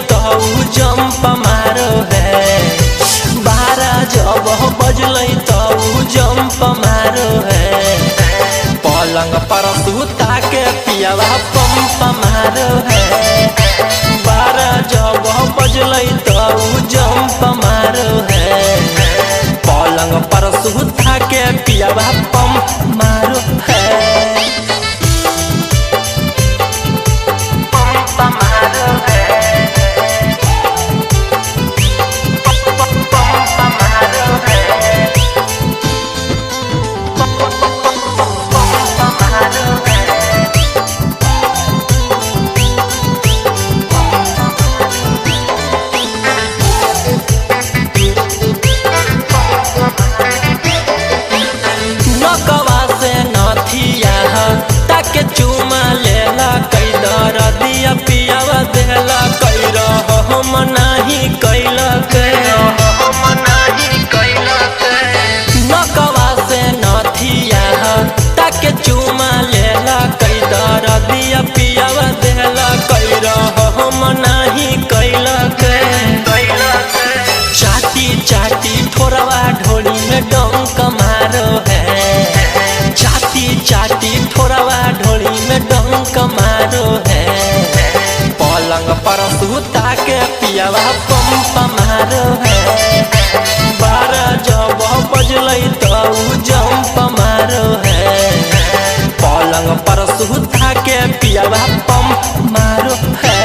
तो जंप मारो है। 12 जब बजलै तो जंप मारो है। पलंग पर सुता के पियावा पंप मारो है। 12 जब बजलै तो जंप मारो है। पलंग पर सुता के पियावा पंप मारो है। पंप मारो है। पंप मारो है। पंप मारो है। नकवा से नथिया ताके चुमा लेला कई दर दिया पियावा देला कई हम नहीं कैलक। नकवा से नथिया ताके चुमा लेला कई दर दिया पियावा देला कई हम नहीं कैलक। चाटी चाटी थोड़वा ढोली में डंक मारो है। चाटी चाटी थोड़वा ढोली में डंक मारो है। पलंग पर सुता के पियावा पंप मारो है। 12 जब बजलै तो जंप मारो है। पलंग पर सुता के पियावा पंप मारो है।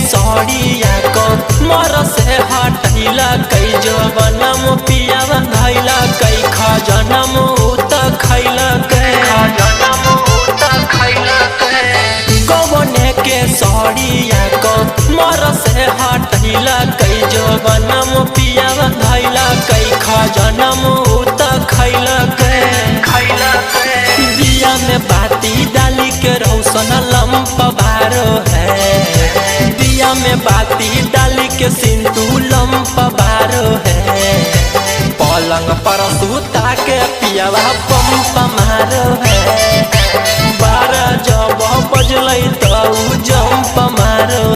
सड़िया को मर से हटैला कई जवनम पियावा धैला कई खजनम उत खैला कवने के सड़िया को मर से हटैला कई जवनम पियावा धैला कई खजनम उत खैला दिया में बाती डाली के रौशन लंप बारो है। दिया में बाती डाली के सिंदूर लंप बारो है। पलंग पर सुता के पियावा पंप मारो है।